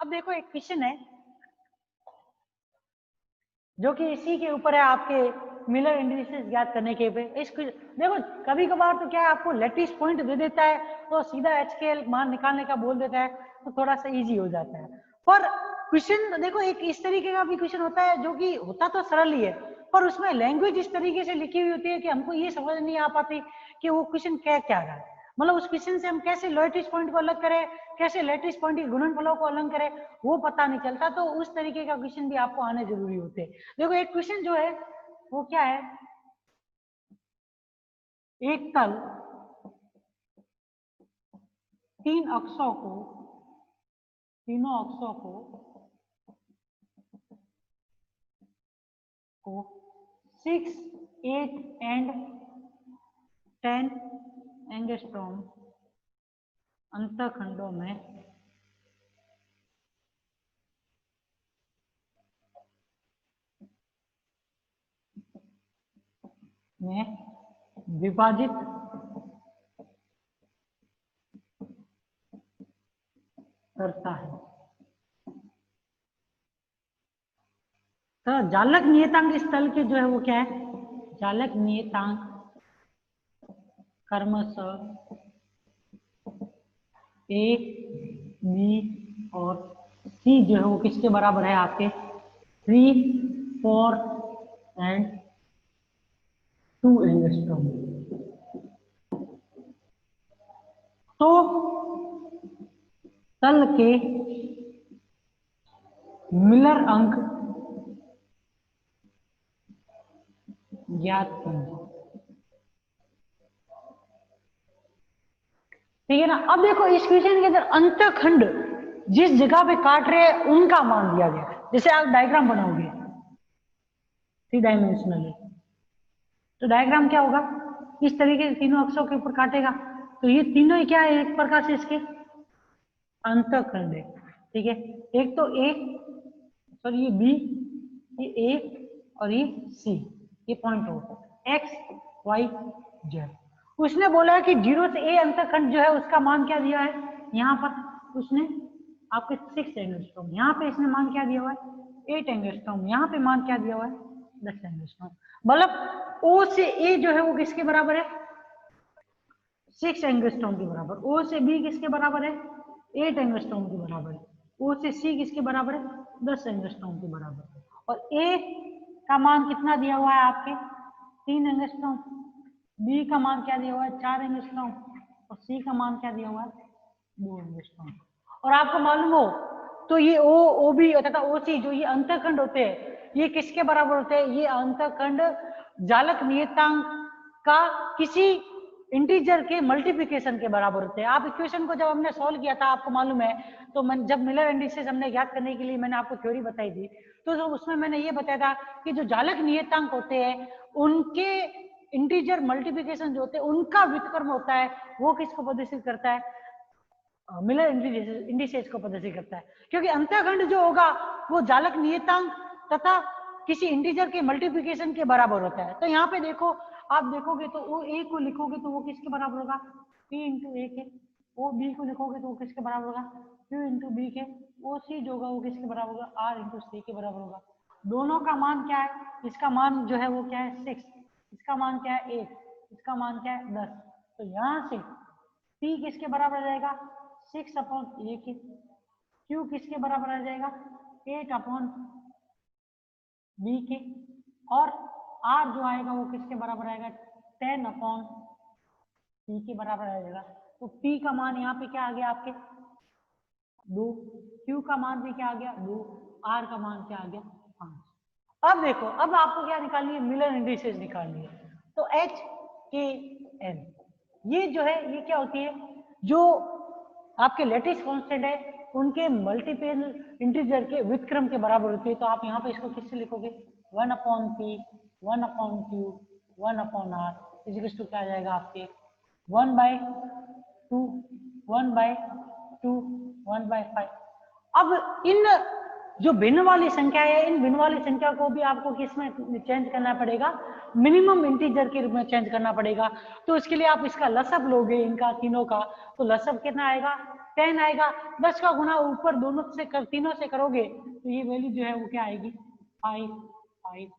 अब देखो एक क्वेश्चन है जो कि इसी के ऊपर है, आपके मिलर इंडिसेस ज्ञात करने के पे। देखो कभी कभार तो क्या है, आपको लैटिस पॉइंट दे देता है तो सीधा एचकेएल मान निकालने का बोल देता है, तो थोड़ा सा इजी हो जाता है। पर क्वेश्चन देखो एक इस तरीके का भी क्वेश्चन होता है जो कि होता तो सरल ही है, पर उसमें लैंग्वेज इस तरीके से लिखी हुई होती है कि हमको ये समझ नहीं आ पाती कि वो क्वेश्चन क्या क्या रहा है। मतलब उस क्वेश्चन से हम कैसे लैटिस पॉइंट को अलग करें, कैसे लैटिस पॉइंट के गुणनफलों को अलग करें, वो पता नहीं चलता। तो उस तरीके का क्वेश्चन भी आपको आने जरूरी होते हैं। देखो एक क्वेश्चन जो है वो क्या है, एक तल 3 अक्षों को, तीनों अक्षों को 6, 8 एंड 10 एंगस्ट्रॉम अंतखंडों में विभाजित करता है। तो जालक नियतांक इस तल के जो है वो क्या है, जालक नियतांक क्रमशः ए, बी और सी जो है वो किसके बराबर है, आपके 3, 4 एंड 2 एंगस्ट्रॉम। तो तल के मिलर अंक ज्ञात कीजिए। ठीक है ना। अब देखो इस क्वेश्चन के अंदर अंतखंड जिस जगह पे काट रहे हैं उनका मान दिया गया। जैसे आप डायग्राम बनाओगे 3 डायमेंशनली, तो डायग्राम क्या होगा, इस तरीके से तीनों अक्षों के ऊपर काटेगा, तो ये तीनों ही क्या है, एक प्रकार से इसके अंतखंड है। ठीक है, एक तो ए, सॉरी ये बी, ये ए और ये सी, ये पॉइंट हो एक्स वाई जेड। उसने बोला है कि 0 से ए अंतखंड जो है उसका मान क्या दिया है, यहाँ पर उसने आपके 6 एंगस्ट्रॉम, यहाँ पे इसने मान क्या दिया हुआ है 8 एंगस्ट्रॉम, यहाँ पे मान क्या दिया हुआ है 10 एंगस्ट्रॉम। मतलब ओ से ए जो है वो किसके बराबर है 6 एंगस्ट्रॉम के बराबर, ओ से बी किसके बराबर है 8 एंगस्ट्रॉम के बराबर, ओ से सी किसके बराबर है 10 एंगस्ट्रॉम के बराबर, और ए का मान कितना दिया हुआ है आपके 3 एंगस्ट्रॉम, बी का मान क्या दिया हुआ है 4 एंगस्ट्रॉम, और सी का मान क्या दिया हुआ है 2 एंगस्ट्रॉम। और आपको मालूम हो तो ये ओ, ओ बी तथा ओ सी जो ये अंतखंड होते हैं ये किसके बराबर होते हैं, ये अंतखंड जालक नियतांक का किसी इंटीजर के मल्टीप्लिकेशन के बराबर होते हैं। आप इक्वेशन को जब हमने सॉल्व किया था आपको मालूम है, तो जब मिलर इंडिसेस हमने ज्ञात करने के लिए मैंने आपको थ्योरी बताई थी, तो उसमें मैंने ये बताया था कि जो जालक नियतांक होते हैं उनके इंटीजर मल्टीप्लिकेशन जो होते हैं उनका व्युत्क्रम होता है, वो किसको प्रदर्शित करता है, मिलर इंडिसेस को प्रदर्शित करता है। क्योंकि अंतःखंड जो होगा वो जालक नियतांक तथा किसी इंटीजर के मल्टीप्लिकेशन के बराबर होता है। तो यहाँ पे देखो आप देखोगे तो ओ ए को लिखोगे तो वो किसके बराबर होगा पी इंटू ए के, ओ बी को लिखोगे तो वो किसके बराबर होगा क्यू इंटू बी के, ओ सी जो होगा वो किसके बराबर होगा आर इंटू सी के बराबर होगा। दोनों का मान क्या है, इसका मान जो है वो क्या है 6, इसका मान क्या है 8, इसका मान क्या है 10। तो यहाँ से P किसके बराबर आ जाएगा 6 अपॉन ए के, Q किसके बराबर आ जाएगा 8 अपॉन बी के, और R जो आएगा वो किसके बराबर आएगा 10 अपॉन P के बराबर आ जाएगा। तो P का मान यहाँ पे क्या आ गया आपके 2, Q का मान भी क्या आ गया 2, R का मान क्या आ गया 5। अब देखो अब आपको क्या निकालनी है, मिलर इंडिसेस निकालनी है। तो H K N ये जो है ये क्या होती है, जो आपके लैटिस कांस्टेंट है उनके मल्टीपल इंटीजर के व्युत्क्रम के बराबर होती है। तो आप यहाँ पे इसको किससे लिखोगे 1 upon P, 1 upon Q, 1 upon R is to क्या आ जाएगा आपके 1/2, 1/2, 1/5। अब इन जो भिन्न वाली संख्या है इन भिन्न वाली संख्या को भी आपको किसमें चेंज करना पड़ेगा, मिनिमम इंटीजर के रूप में चेंज करना पड़ेगा। तो इसके लिए आप इसका लसब लोगे इनका तीनों का, तो लसब कितना आएगा 10 आएगा, 10 का गुणा ऊपर दोनों से तीनों से करोगे तो ये वैल्यू जो है वो क्या आएगी 5 5।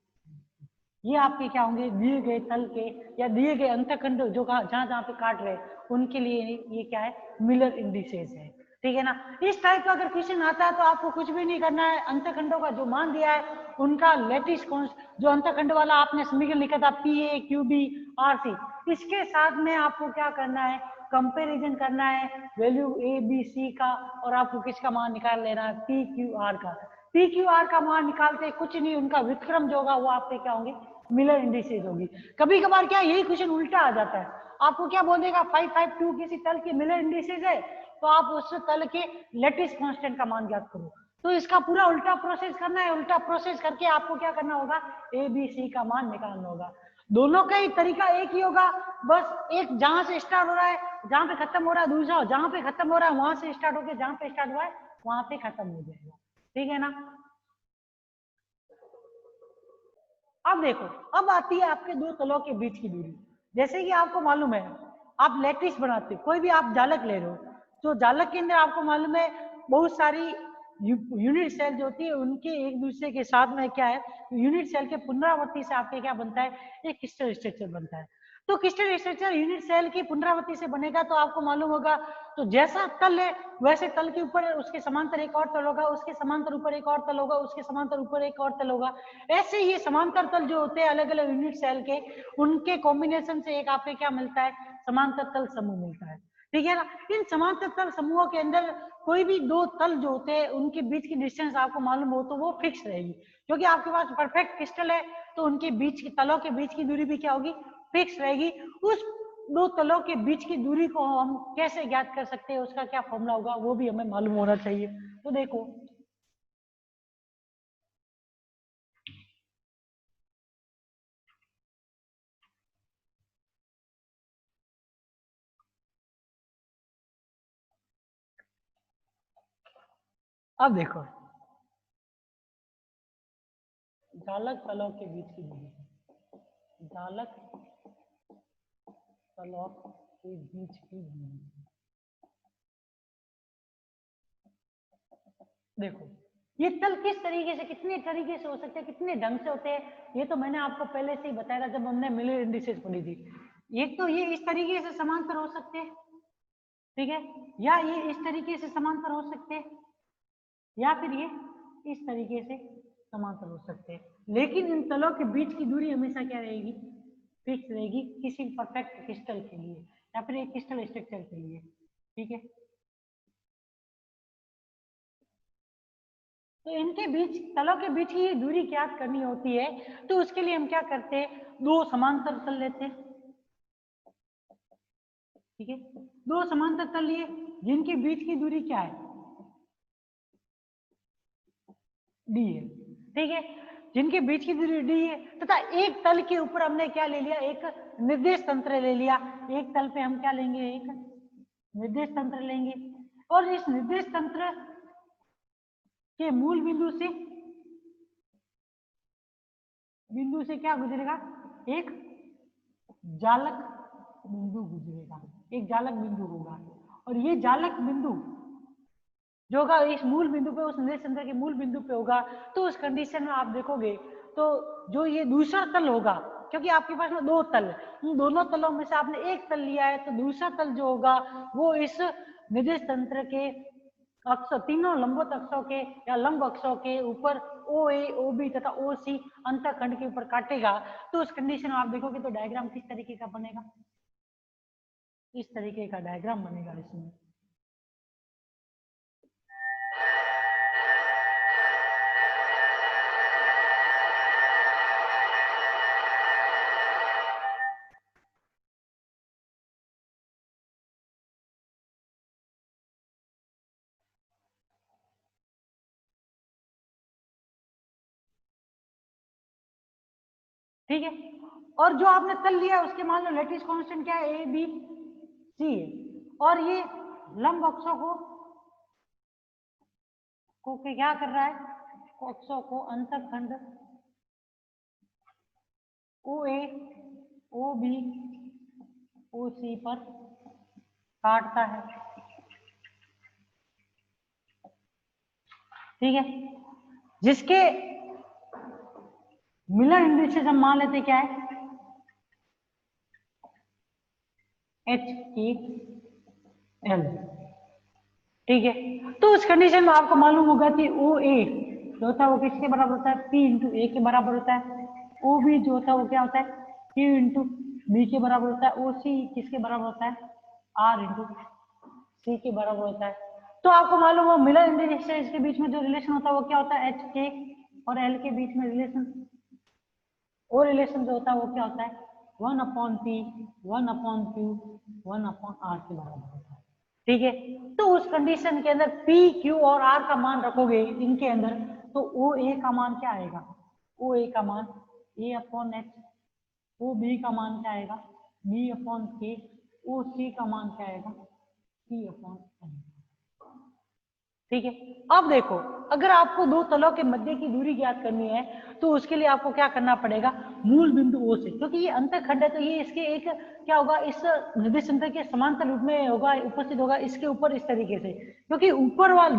ये आपके क्या होंगे दिए गए तल के या दिए गए अंतखंड जो जहां जहां पे काट रहे उनके लिए ये क्या है मिलर इंडिसेस है, ठीक है ना। इस टाइप का अगर क्वेश्चन आता है तो आपको कुछ भी नहीं करना है, अंतखंडों का जो मान दिया है उनका लेटिस जो अंतखंड वाला आपने समीकरण लिखा था PA QB RC, इसके साथ में आपको क्या करना है कंपैरिजन करना है वैल्यू ABC का और आपको किसका मान निकाल लेना है PQR का। PQR का मान निकालते कुछ नहीं, उनका व्युत्क्रम जो होगा वो आपके क्या होंगे मिलर इंडिसेस होगी। कभी कभार क्या यही क्वेश्चन उल्टा आ जाता है, आपको क्या बोल देगा 552 किसी तल की मिलर इंडिसेस है तो आप उस तल के लेटिस कांस्टेंट का मान ज्ञात करो, तो इसका पूरा उल्टा प्रोसेस करना है, उल्टा प्रोसेस करके आपको क्या करना होगा ABC का मान निकालना होगा। दोनों का ही तरीका एक ही होगा, बस एक जहां से स्टार्ट हो रहा है जहां पे खत्म हो रहा है, दूसरा जहां पे खत्म हो रहा है वहां से स्टार्ट होकर जहां पे स्टार्ट हुआ है वहां पे खत्म हो जाएगा, ठीक है ना। अब देखो, अब आती है आपके दो तलों के बीच की दूरी। जैसे कि आपको मालूम है आप लैटिस बनाते हो, कोई भी आप जालक ले रहे हो तो जालक के अंदर आपको मालूम है बहुत सारी यूनिट सेल जो होती है उनके एक दूसरे के साथ में क्या है यूनिट सेल के पुनरावृत्ति से आपके क्या बनता है एक क्रिस्टल स्ट्रक्चर बनता है। तो क्रिस्टल स्ट्रक्चर यूनिट सेल की पुनरावृत्ति से बनेगा तो आपको मालूम होगा तो जैसा तल है वैसे तल के ऊपर उसके समांतर एक और तल होगा, उसके समांतर ऊपर एक और तल होगा, उसके समांतर ऊपर एक और तल होगा। ऐसे ये समांतर तल जो होते हैं अलग अलग यूनिट सेल के उनके कॉम्बिनेशन से एक आपको क्या मिलता है समांतर तल समूह मिलता है, ठीक है ना। इन समांतर तल समूहों के अंदर कोई भी दो तल जो होते हैं उनके बीच की डिस्टेंस आपको मालूम हो तो वो फिक्स रहेगी, क्योंकि आपके पास परफेक्ट क्रिस्टल है तो उनके बीच की तलों के बीच की दूरी भी क्या होगी फिक्स रहेगी। उस दो तलों के बीच की दूरी को हम कैसे ज्ञात कर सकते हैं, उसका क्या फॉर्मूला होगा वो भी हमें मालूम होना चाहिए। तो देखो अब देखो जालक तलों के बीच की दूरी, जालक तलों के बीच की दूरी, देखो ये तल किस तरीके से कितने तरीके से हो सकते हैं कितने ढंग से होते हैं ये तो मैंने आपको पहले से ही बताया था जब हमने मिलर इंडिसेस पढ़ी थी। एक तो ये इस तरीके से समांतर हो सकते हैं, ठीक है, या ये इस तरीके से समांतर हो सकते हैं या फिर ये इस तरीके से समांतर हो सकते हैं, लेकिन इन तलों के बीच की दूरी हमेशा क्या रहेगी फिक्स रहेगी किसी परफेक्ट क्रिस्टल के लिए या फिर एक क्रिस्टल स्ट्रक्चर के लिए, ठीक है। तो इनके बीच तलों के बीच की दूरी ज्ञात करनी होती है तो उसके लिए हम क्या करते हैं दो समांतर तल लेते हैं, ठीक है, दो समांतर तल लिए जिनके बीच की दूरी क्या है डी है, ठीक है, जिनके बीच की दूरी डी है तथा एक तल के ऊपर हमने क्या ले लिया एक निर्देश तंत्र ले लिया, एक तल पे हम क्या लेंगे एक निर्देश तंत्र लेंगे और इस निर्देश तंत्र के मूल बिंदु से क्या गुजरेगा एक जालक बिंदु गुजरेगा, एक जालक बिंदु होगा और ये जालक बिंदु जो होगा इस मूल बिंदु पे उस निर्देश तंत्र के मूल बिंदु पे होगा। तो उस कंडीशन में आप देखोगे तो जो ये दूसरा तल होगा क्योंकि आपके पास में दो तल है, उन दोनों तलों में से आपने एक तल लिया है तो दूसरा तल जो होगा वो इस निर्देश तंत्र के अक्ष तीनों लंबवत अक्षों के या लंब अक्षों के ऊपर ओ ए ओ बी तथा ओ सी अंतखंड के ऊपर काटेगा। तो उस कंडीशन में आप देखोगे तो डायग्राम किस तरीके का बनेगा, इस तरीके का डायग्राम बनेगा इसमें। ठीक है, और जो आपने तल लिया उसके मान लो लेटिस कांस्टेंट क्या है ए बी सी है और ये लंब अक्षों को क्या कर रहा है अक्षों को अंतखंड ओ ए ओ बी ओ सी पर काटता है, ठीक है, जिसके मिलर इंडिसेस हम मान लेते क्या है, HKL। ठीक है, तो उस कंडीशन में आपको मालूम होगा कि OA जो होता है वो किसके बराबर होता है, P इंटू ए के बराबर होता है। OB जो होता है वो क्या होता है, Q इंटू बी के बराबर होता है। OC किसके बराबर होता है, R इंटू सी के बराबर होता है। तो आपको मालूम हो मिलर इंडिसेस के बीच में जो रिलेशन होता है वो क्या होता है, HK और L के बीच में रिलेशन, वो रिलेशन जो होता है वो क्या होता है, 1/P 1/Q 1/R के बराबर होता है। ठीक है, तो उस कंडीशन के अंदर P Q और R का मान रखोगे इनके अंदर, तो OA का मान क्या आएगा, OA का मान A/H, OB का मान क्या आएगा, B/K, OC का मान क्या आएगा, C/N। ठीक है, अब देखो अगर आपको दो तलों के मध्य की दूरी ज्ञात करनी है तो उसके लिए आपको क्या करना पड़ेगा, मूल बिंदु O से, क्योंकि ये अंतःखंड है तो ये इसके एक क्या होगा, इस निर्देश तंत्र के समांतर रूप में होगा, उपस्थित होगा इसके ऊपर इस तरीके से, क्योंकि ऊपर वाला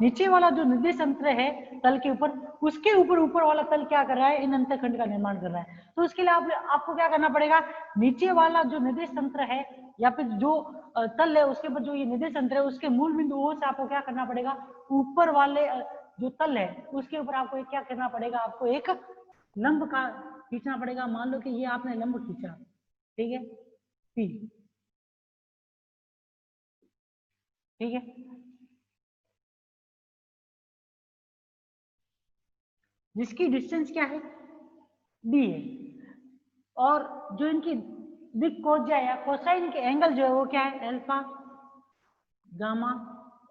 नीचे वाला जो निर्देश तंत्र है तल के ऊपर, उसके ऊपर वाला तल क्या कर रहा है, इन अंतःखंड का निर्माण कर रहा है। तो उसके लिए आपको क्या करना पड़ेगा, नीचे वाला जो निर्देश तंत्र है या फिर जो तल है उसके ऊपर जो ये निर्देश तंत्र है उसके मूल बिंदु O से आपको क्या करना पड़ेगा, ऊपर वाले जो तल है उसके ऊपर आपको एक क्या करना पड़ेगा, आपको एक लंब का खींचना पड़ेगा। मान लो कि ये आपने लंब खींचा, ठीक है, P, ठीक है, जिसकी डिस्टेंस क्या है, D है, और जो इनकी दिक कोज्या या कोसाइन के एंगल जो है वो क्या है, अल्फा, गामा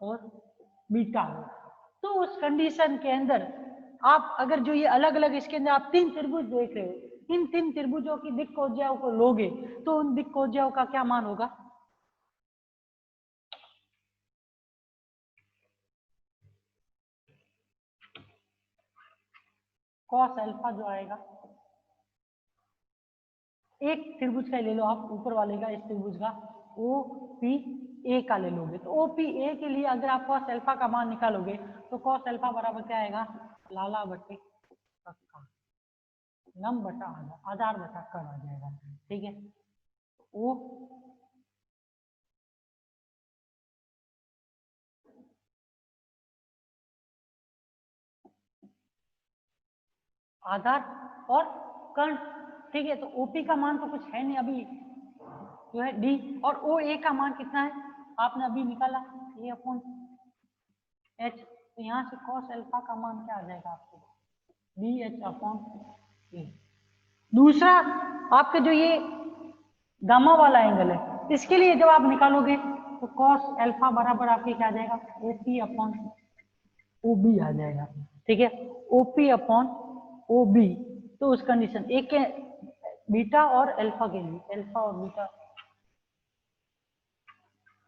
और बीटा है। तो उस कंडीशन के अंदर आप अगर जो ये अलग अलग इसके अंदर आप तीन त्रिभुज देख रहे हो, इन तीन त्रिभुजों की दिक कोज्याओं को लोगे तो उन दिक कोज्याओं का क्या मान होगा, कॉस अल्फा जो आएगा, एक त्रिभुज का ले लो आप, ऊपर वाले का, इस त्रिभुज का OPA का ले लोगे तो OPA के लिए अगर आप कॉस अल्फा का मान निकालोगे तो कॉस अल्फा बराबर क्या आएगा, लाला बटे कक्का, लंब बटा आधार बटा कण आ जाएगा। ठीक है, ओ आधार और कर्ण। ठीक है, तो OP का मान तो कुछ है नहीं अभी, जो है D, और OA का मान कितना है आपने अभी निकाला, A/H, तो यहाँ से cos अल्फा का मान क्या आ जाएगा आपको, BH/A। दूसरा आपके जो ये गामा वाला एंगल है इसके लिए जब आप निकालोगे तो cos अल्फा बराबर आपके क्या आ जाएगा, OP/OB आ जाएगा। ठीक है, OP/OB, तो उस कंडीशन एक के बीटा और अल्फा के लिए, अल्फा और बीटा,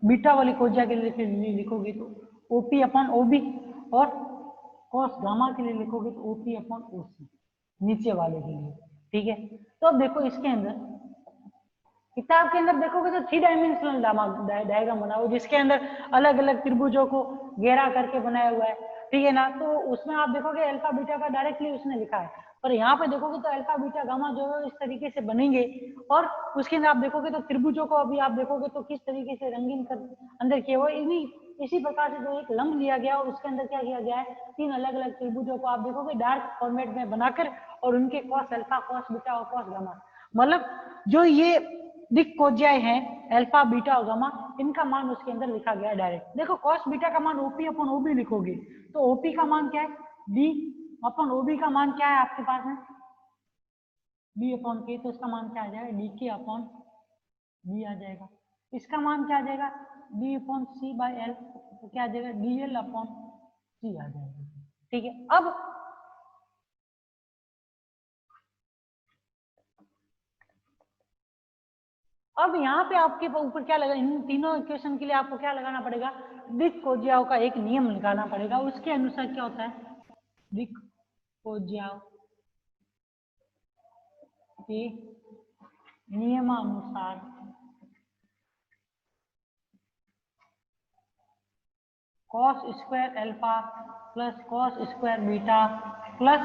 बीटा वाली कोज्या के लिए लिखोगे तो OP/OB, और cos गामा के लिए लिखोगे तो OP/OC, नीचे वाले के लिए। ठीक है, तो अब देखो इसके अंदर किताब के अंदर देखोगे तो 3 डायमेंशनल डायग्राम बना हुआ जिसके अंदर अलग अलग त्रिभुजों को घेरा करके बनाया हुआ है। ठीक है ना, तो उसमें आप देखोगे अल्फा बीटा का डायरेक्टली उसने लिखा है, पर यहाँ पे देखोगे तो अल्फा बीटा गामा जो है इस तरीके से बनेंगे, और उसके अंदर आप देखोगे तो त्रिभुजों को अभी आप देखोगे तो किस तरीके से रंगीन कर अंदर किए हुए, इसी प्रकार से जो एक लंब लिया गया और उसके अंदर क्या किया गया है, 3 अलग अलग त्रिभुजों को आप देखोगे डार्क फॉर्मेट में बनाकर, और उनके कॉस अल्फा, कॉस बीटा और कॉस गामा, मतलब जो ये दिक कोज्याएं हैं अल्फा बीटा और गामा, इनका मान उसके अंदर लिखा गया है डायरेक्ट। देखो cos बीटा का मान OP/OB लिखोगे तो OP का मान क्या है, D/OB का मान क्या है आपके पास में, B/K, तो इसका मान क्या आ जाएगा, DK/B आ जाएगा। इसका मान क्या आ जाएगा, B/C/L, तो क्या आ जाएगा, DL/C आ जाएगा। ठीक है, अब यहाँ पे आपके ऊपर क्या लगा, इन तीनों इक्वेशन के लिए आपको क्या लगाना पड़ेगा, दिक कोज्याओं का एक नियम निकालना पड़ेगा। उसके अनुसार क्या होता है, दिक कोज्याओं के नियमानुसार cos square alpha plus cos square beta plus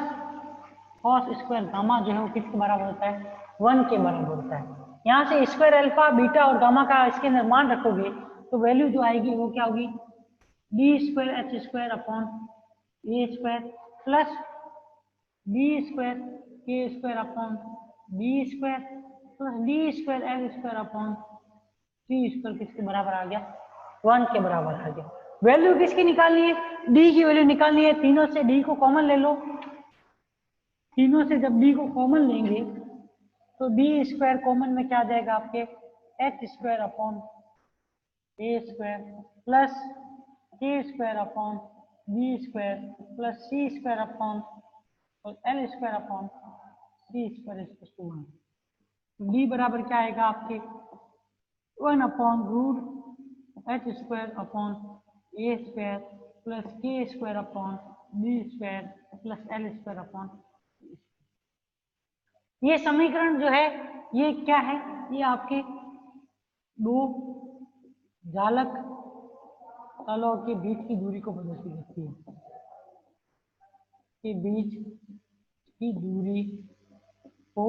cos square gamma जो है वो किसके बराबर होता है? 1 के बराबर होता है। यहाँ से स्क्वायर अल्फा बीटा और गामा का इसके अंदर मान रखोगे तो वैल्यू जो आएगी वो क्या होगी? D square H square upon A square plus D square K square upon B square plus D square L square upon C square किसके बराबर आ गया? 1 के बराबर आ गया। वैल्यू किसकी निकालनी है? डी की वैल्यू निकालनी है। तीनों से डी को कॉमन ले लो। तीनों से जब डी को कॉमन लेंगे तो डी स्क्वायर कॉमन में क्या आ जाएगा आपके? H square upon A square plus K square upon B square plus C square upon L square upon C square equal to 1। D बराबर क्या आएगा आपके? 1 upon root H square upon A square plus K square upon B square plus L square upon. ये समीकरण जो है ये क्या है? ये आपके दो जालक तलों के बीच की दूरी को प्रदर्शित करती है, के बीच की दूरी को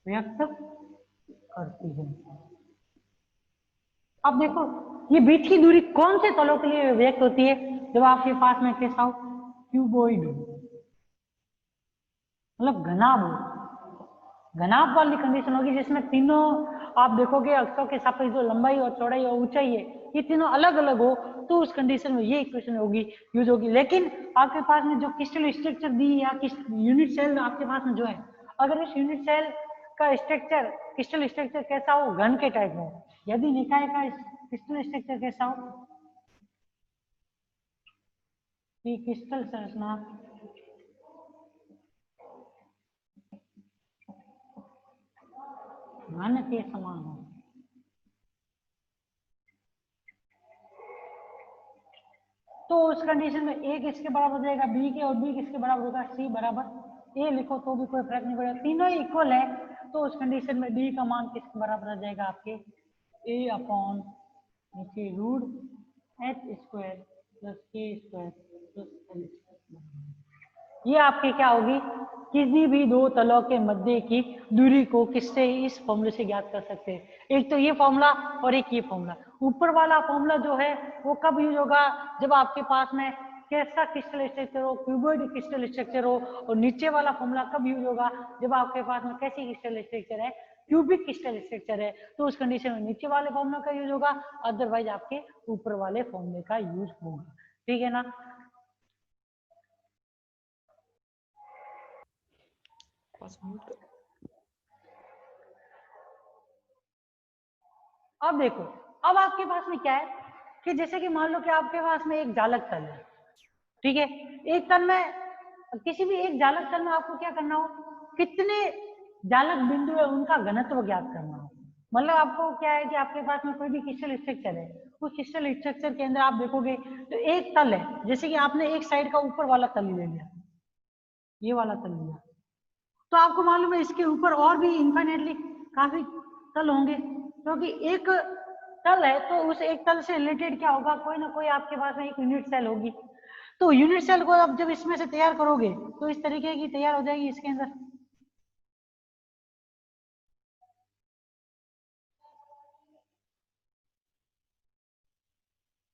व्यक्त करती है। अब देखो ये बीच की दूरी कौन से तलों के लिए व्यक्त होती है? जब आपके पास में कैसा हो? क्यूबॉइड हो, मतलब घनाभ हो। घनाभ वाली कंडीशन होगी जिसमें तीनों आप देखोगे अक्षों के सापेक्ष जो लंबाई और चौड़ाई और ऊंचाई है ये तीनों अलग अलग हो तो उस कंडीशन में ये इक्वेशन होगी यूज होगी। लेकिन आपके पास में जो क्रिस्टल स्ट्रक्चर दी या यूनिट सेल आपके पास में जो है, अगर इस यूनिट सेल का स्ट्रक्चर क्रिस्टल स्ट्रक्चर कैसा हो? घन के टाइप में हो। यदि निकाय का क्रिस्टल स्ट्रक्चर कैसा हो? कि क्रिस्टल संरचना घन के समान हो तो उस कंडीशन में ए किसके बराबर हो जाएगा? बी के, और बी किसके बराबर होगा? सी बराबर ए लिखो तो भी कोई फर्क नहीं पड़ेगा, तीनों इक्वल है। तो उस कंडीशन में डी का मान किसके बराबर आ जाएगा आपके? ए अपॉन नीचे root H square plus K square plus L square. ये आपके क्या होगी? किसी भी दो तलों के मध्य की दूरी को किससे? इस फॉर्मूले से ज्ञात कर सकते हैं। एक तो ये फॉर्मूला और एक ये फॉर्मूला। ऊपर वाला फॉर्मूला जो है वो कब यूज होगा? जब आपके पास में कैसा क्रिस्टल स्ट्रक्चर हो? क्यूबॉइड क्रिस्टल स्ट्रक्चर हो। और नीचे वाला फॉर्मूला कब यूज होगा? जब आपके पास में कैसी क्रिस्टल स्ट्रक्चर है? क्यूबिक क्रिस्टल स्ट्रक्चर है। तो उस कंडीशन में नीचे वाले फॉर्मूला का यूज होगा, अदरवाइज आपके ऊपर वाले फॉर्मूले का यूज होगा। ठीक है ना? अब देखो, अब आपके पास में क्या है कि जैसे कि मान लो कि आपके पास में एक जालक तल है, ठीक है? एक तल में, किसी भी एक जालक तल में आपको क्या करना हो? कितने जालक बिंदु है उनका घनत्व ज्ञात करना हो। मतलब आपको क्या है कि आपके पास में कोई भी क्रिस्टल स्ट्रक्चर है, उस क्रिस्टल स्ट्रक्चर के अंदर आप देखोगे तो एक तल है, जैसे कि आपने एक साइड का ऊपर वाला तल ले लिया, ये वाला तल लिया, तो आपको मालूम है इसके ऊपर और भी इनफाइनेटली काफी तल होंगे, क्योंकि एक तल है तो उस एक तल से रिलेटेड क्या होगा? कोई ना कोई आपके पास में एक यूनिट सेल होगी। तो यूनिट सेल को आप जब इसमें से तैयार करोगे तो इस तरीके की तैयार हो जाएगी इसके अंदर,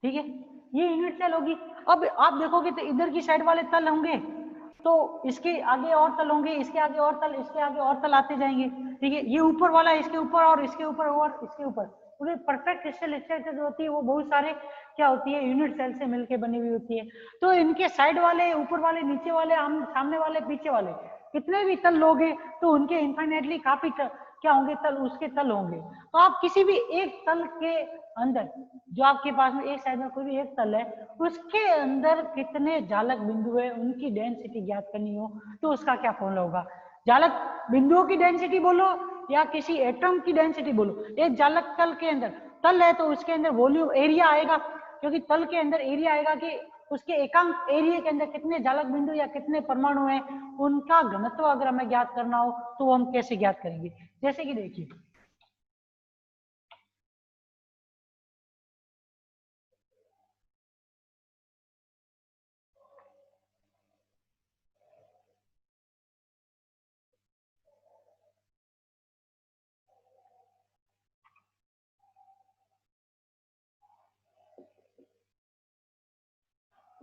ठीक है? ये यूनिट सेल होगी। अब आप देखोगे तो इधर की साइड वाले तल होंगे तो इसके आगे और तल होंगे, इसके आगे और तल, इसके आगे और तल आते जाएंगे, ठीक है? ये ऊपर वाला इसके ऊपर और इसके ऊपर और इसके ऊपर, पूरी परफेक्ट क्रिस्टल स्ट्रक्चर जो होती है वो बहुत सारे क्या होती है? यूनिट सेल से मिलकर बनी हुई होती है। तो इनके साइड वाले, ऊपर वाले, नीचे वाले, सामने वाले, पीछे वाले, कितने भी तल लोगे तो उनके इनफाइनेटली काफी क्या होंगे? तल, उसके तल होंगे। तो आप किसी भी एक तल के अंदर, जो आपके पास में एक साइड में कोई भी एक तल है, उसके अंदर कितने जालक बिंदु है उनकी डेंसिटी ज्ञात करनी हो तो उसका क्या फॉर्मूला होगा? जालक बिंदुओं की डेंसिटी बोलो या किसी एटम की डेंसिटी बोलो, एक जालक तल के अंदर तल है तो उसके अंदर वॉल्यूम एरिया आएगा, क्योंकि तल के अंदर एरिया आएगा कि उसके एकांक एरिया के अंदर कितने जालक बिंदु या कितने परमाणु हैं, उनका घनत्व अगर हमें ज्ञात करना हो तो हम कैसे ज्ञात करेंगे? जैसे कि देखिए,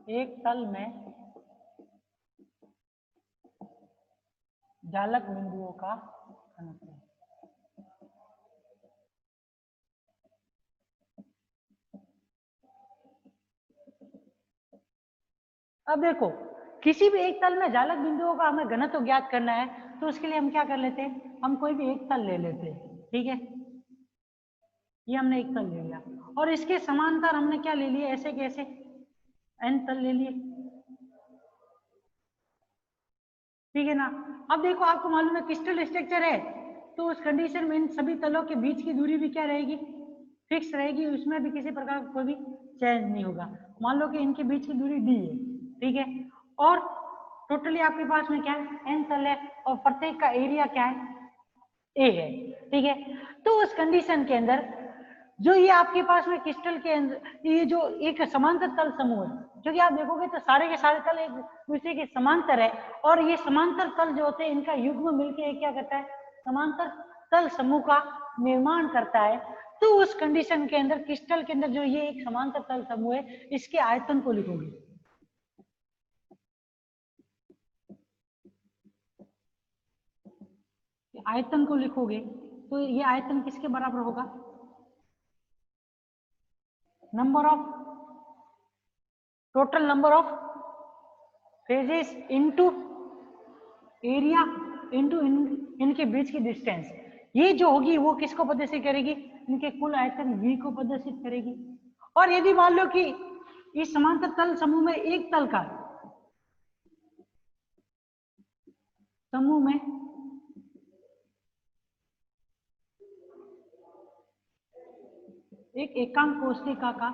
एक तल में जालक बिंदुओं का घनत्व। अब देखो, किसी भी एक तल में जालक बिंदुओं का हमें घनत्व ज्ञात करना है, तो उसके लिए हम क्या कर लेते हैं, हम कोई भी एक तल ले लेते हैं। ठीक है, ये हमने एक तल ले लिया और इसके समांतर हमने क्या ले लिए, ऐसे कैसे एन तल ले लिए। ठीक है ना। अब देखो, आपको मालूम है क्रिस्टल स्ट्रक्चर है, तो उस कंडीशन में इन सभी तलों के बीच की दूरी भी क्या रहेगी, फिक्स रहेगी, उसमें भी किसी प्रकार का कोई भी चेंज नहीं होगा। मान लो कि इनके बीच की दूरी डी है। ठीक है, और टोटली आपके पास में क्या है, एन तल है और प्रत्येक का एरिया क्या है, ए है। ठीक है, तो उस कंडीशन के अंदर जो ये आपके पास में क्रिस्टल के अंदर ये जो एक समांतर तल समूह है, क्योंकि आप देखोगे तो सारे के सारे तल एक दूसरे के समांतर है, और ये समांतर तल जो होते हैं इनका युग्म मिलकर क्या करता है, समांतर तल समूह का निर्माण करता है। तो उस कंडीशन के अंदर क्रिस्टल के अंदर जो ये एक समांतर तल समूह है, इसके आयतन को लिखोगे। आयतन को लिखोगे तो ये आयतन किसके बराबर होगा, number of total number of phases into area into इनके बीच की डिस्टेंस। ये जो होगी वो किसको प्रदर्शित करेगी, इनके कुल आयतन v को प्रदर्शित करेगी। और यदि मान लो कि इस समांतर तल समूह में एक तल का समूह में एक एकांक कोष्ठिका का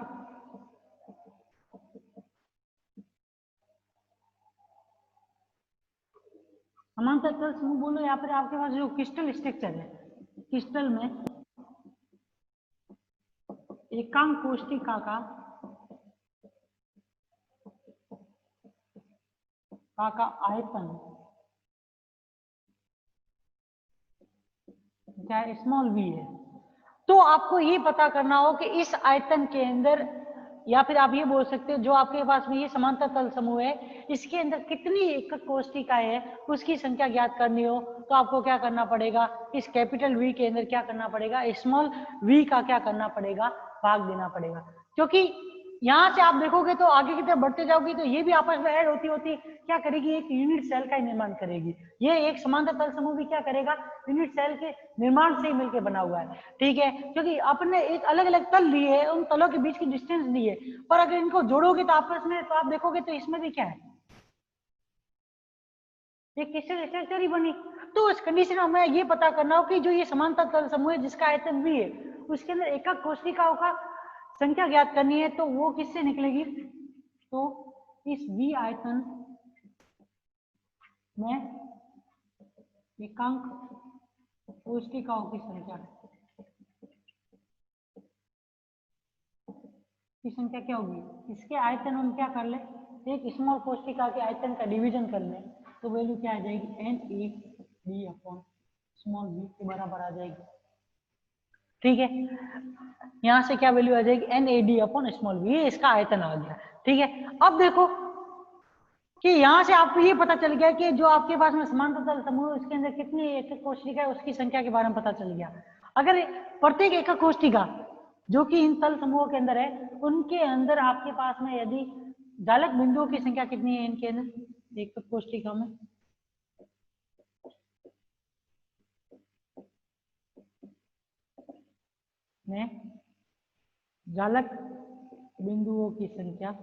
समांतर तल समूह बोलो, या फिर आपके पास जो क्रिस्टल स्ट्रक्चर है, क्रिस्टल में एकांक कोष्ठिका का आयतन क्या स्मॉल v है, तो आपको ये पता करना हो कि इस आयतन के अंदर, या फिर आप ये बोल सकते हो जो आपके पास में ये समांतर तल समूह है, इसके अंदर कितनी एकक कोष्ठिकाएं है उसकी संख्या ज्ञात करनी हो, तो आपको क्या करना पड़ेगा, इस कैपिटल V के अंदर क्या करना पड़ेगा, स्मॉल v का क्या करना पड़ेगा, भाग देना पड़ेगा। क्योंकि यहाँ से आप देखोगे तो आगे की तरफ बढ़ते जाओगे तो ये भी आपस में ऐड होती होती क्या करेगी, एक यूनिट सेल का निर्माण करेगी। ये एक समांतर तल समूह भी क्या करेगा, यूनिट सेल के निर्माण से ही मिलकर बना हुआ है। ठीक है, क्योंकि आपने एक अलग अलग तल लिए है, उन तलों के बीच की डिस्टेंस दी है, पर अगर इनको जोड़ोगे तो आपस में, तो आप देखोगे तो इसमें भी क्या है, एक क्रिस्टल स्ट्रक्चर ही बनी। तो उस कंडीशन में हमें ये पता करना हो कि जो ये समांतर तल समूह है जिसका आयतन भी है, उसके अंदर एकक कोशिकाओं का संख्या ज्ञात करनी है, तो वो किससे निकलेगी, तो इस V आयतन में एकांक कोशिकाओं की संख्या क्या होगी, इसके आयतन हम क्या कर ले, एक स्मॉल कोशिका के आयतन का डिवीजन कर ले, तो वैल्यू क्या आ जाएगी, NaD अपॉन स्मॉल v के बराबर आ जाएगी। ठीक है, यहां से क्या वैल्यू आ जाएगी, NaD अपॉन स्मॉल v, इसका आयतन आ गया। ठीक है, अब देखो कि यहां से आपको ये पता चल गया कि जो आपके पास में समांतर तल समूह है उसके अंदर कितनी एकक कोशिका है उसकी संख्या के बारे में पता चल गया। अगर प्रत्येक एकक कोशिका जो कि इन तल समूहों के अंदर है, उनके अंदर आपके पास में यदि जालक बिंदुओं की संख्या कितनी है इनके अंदर एकक कोशिका में जालक बिंदुओं की संख्या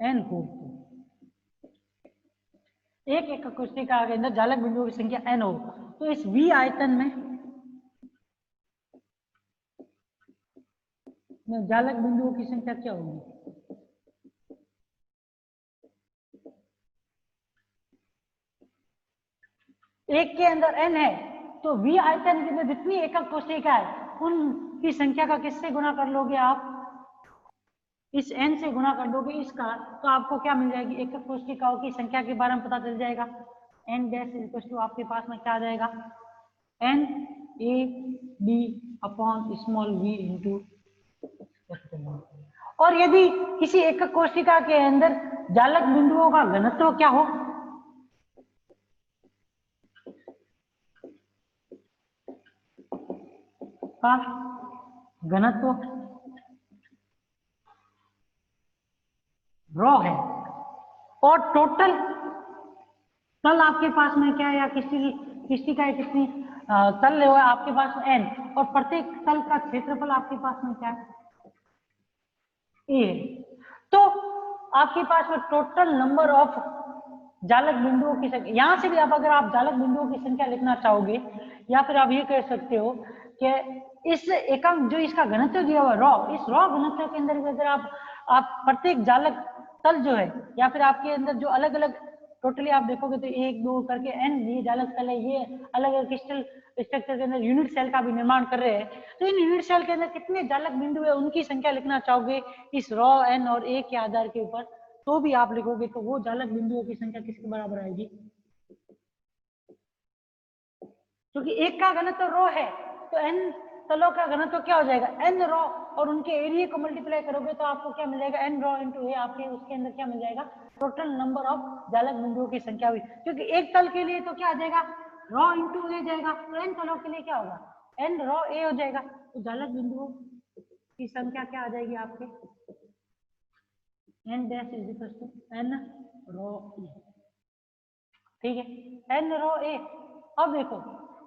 n हो, एक एकक कोशिका के अंदर जालक बिंदुओं की संख्या n हो, तो इस V आयतन में जालक बिंदुओं की संख्या क्या होगी, एक के अंदर n है, तो V आयतन के अंदर जितनी एकक कोशिका है उनकी संख्या का किससे गुना कर लोगे आप, इस n से गुना कर दोगे इसका, तो आपको क्या मिल जाएगी, एकक कोशिकाओं की संख्या के बारे में पता चल जाएगा। n डैश इक्वल टू आपके पास में क्या आ जाएगा, NaD upon small v into और यदि किसी एकक कोशिका के अंदर जालक बिंदुओं का घनत्व क्या हो, का घनत्व रॉ है और टोटल तल आपके पास में क्या है, या किसी का कितनी तल है आपके पास n, और प्रत्येक तल का क्षेत्रफल आपके पास में क्या है, a। तो आपके पास में टोटल नंबर ऑफ जालक बिंदुओं की संख्या, यहां से भी आप अगर आप जालक बिंदुओं की संख्या लिखना चाहोगे, या फिर आप ये कह सकते हो कि इस एकांक जो इसका घनत्व दिया हुआ रॉ, इस रॉ घनत्व के अंदर अगर आप प्रत्येक जालक तल जो है, या फिर आपके अंदर जो अलग अलग टोटली आप देखोगे तो 1 2 करके n ये जालक तल है, ये अलग अलग क्रिस्टल स्ट्रक्चर के अंदर यूनिट सेल का भी निर्माण कर रहे हैं। तो इन यूनिट सेल के अंदर कितने जालक बिंदु है उनकी संख्या लिखना चाहोगे इस रॉ n और a के आधार के ऊपर, तो भी आप लिखोगे तो वो जालक बिंदुओं की संख्या किसके बराबर आएगी, क्योंकि एक का घनत्व रॉ है तो n तलों का घनत्व क्या हो जाएगा, n रॉ, और उनके एरिया को मल्टीप्लाई करोगे तो आपको क्या मिल जाएगा, n रॉ इंटू ए, आपके उसके अंदर क्या मिल जाएगा, टोटल नंबर ऑफ जालक बिंदुओं की संख्या हुई। क्योंकि एक तल के लिए तो क्या आ जाएगा, रॉ इंटू ए जाएगा, तो n तलों के लिए क्या होगा, n रॉ ए हो जाएगा। तो जालक बिंदुओं की संख्या क्या आ जाएगी आपके, n dash is equal to n rho A, ठीक है, n रॉ ए। अब देखो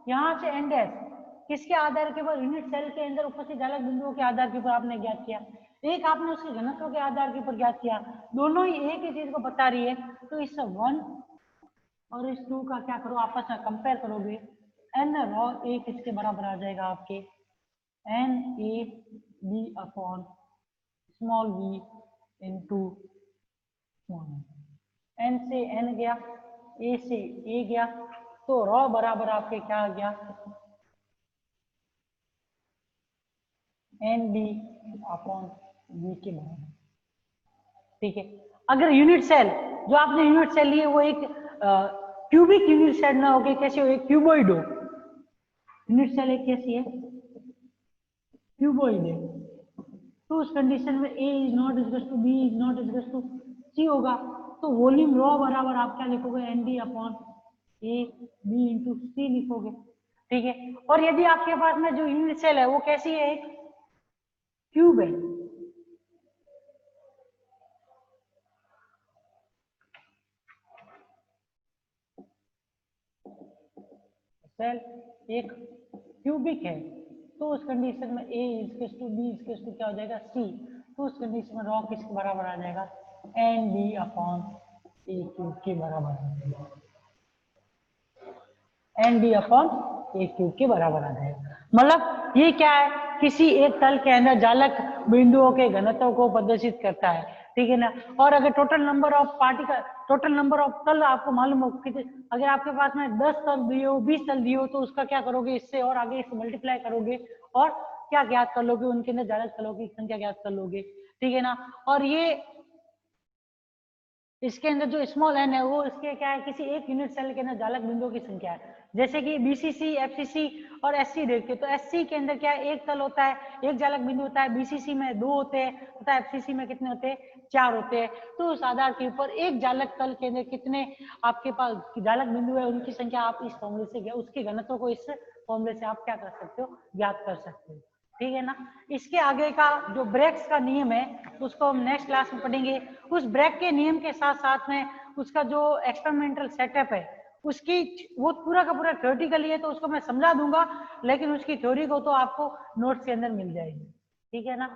यहां से n डैश किसके आधार के ऊपर, यूनिट सेल के अंदर उपस्थित जालक बिंदुओं के आधार के ऊपर आपने ज्ञात किया, एक आपने उसके घनत्व के आधार के ऊपर ज्ञात किया, दोनों ही एक ही चीज को बता रही है। तो इस 1 और इस 2 का क्या करो, आपस में कंपेयर करोगे, n रॉ ए किसके बराबर आ जाएगा आपके, n a b upon small v into n से n गया, a से a गया, तो रॉ बराबर आपके क्या आ गया, एन बी अपॉन बी के बराबर, ठीक है। अगर यूनिट सेल जो आपने यूनिट सेल लिए वो एक क्यूबिक यूनिट सेल ना हो के कैसे हो, एक क्यूबॉइड हो, यूनिट सेल एक कैसी है, क्यूबॉइड है, तो उस कंडीशन में a is not equal to b is not equal to c होगा। तो वॉल्यूम रॉ बराबर आप क्या लिखोगे, N D upon A B into C लिखोगे, ठीक है। और यदि आपके पास में जो यूनिट सेल है वो कैसी है, एक क्यूब है, सेल एक क्यूबिक है, तो उस कंडीशन में a equal to b equal to क्या हो जाएगा, c। तो उस कंडीशन में रॉ किसके बराबर आ जाएगा, एन बी अपॉन ए क्यूब के बराबर, एन बी अपॉन ए क्यूब के बराबर आ जाएगा। मतलब ये क्या है, किसी एक तल के अंदर जालक बिंदुओं के घनत्व को प्रदर्शित करता है, ठीक है ना। और अगर total number of particle, total number of तल आपको मालूम हो कि अगर आपके पास में 10 तल दिए हो, 20 तल दिए हो, तो उसका क्या करोगे, इससे और आगे इससे मल्टीप्लाई करोगे और क्या ज्ञात कर लोगे, उनके अंदर जालक तलों की संख्या ज्ञात कर लोगे, ठीक है ना। और ये इसके अंदर जो स्मॉल एन है वो इसके क्या है, किसी एक यूनिट सेल के अंदर जालक बिंदुओं की संख्या है। जैसे कि बीसीसी, एफसीसी और एससी देखते, तो एससी के अंदर क्या है, एक तल होता है, एक जालक बिंदु होता है, बीसीसी में 2 होते हैं तथा एफसीसी में कितने होते हैं, 4 होते हैं। तो उस आधार के ऊपर एक जालक तल के अंदर कितने आपके पास जालक बिंदु है उनकी संख्या आप इस फॉर्मूले से, उसके घनत्व को इस फॉर्मूले से आप क्या कर सकते हो, ज्ञात कर सकते हो, ठीक है ना। इसके आगे का जो ब्रेक्स का नियम है उसको हम नेक्स्ट क्लास में पढ़ेंगे। उस ब्रेक के नियम के साथ साथ में उसका जो एक्सपेरिमेंटल सेटअप है उसकी, वो पूरा का पूरा थ्योरेटिकली है तो उसको मैं समझा दूंगा, लेकिन उसकी थ्योरी को तो आपको नोट्स के अंदर मिल जाएगी, ठीक है ना।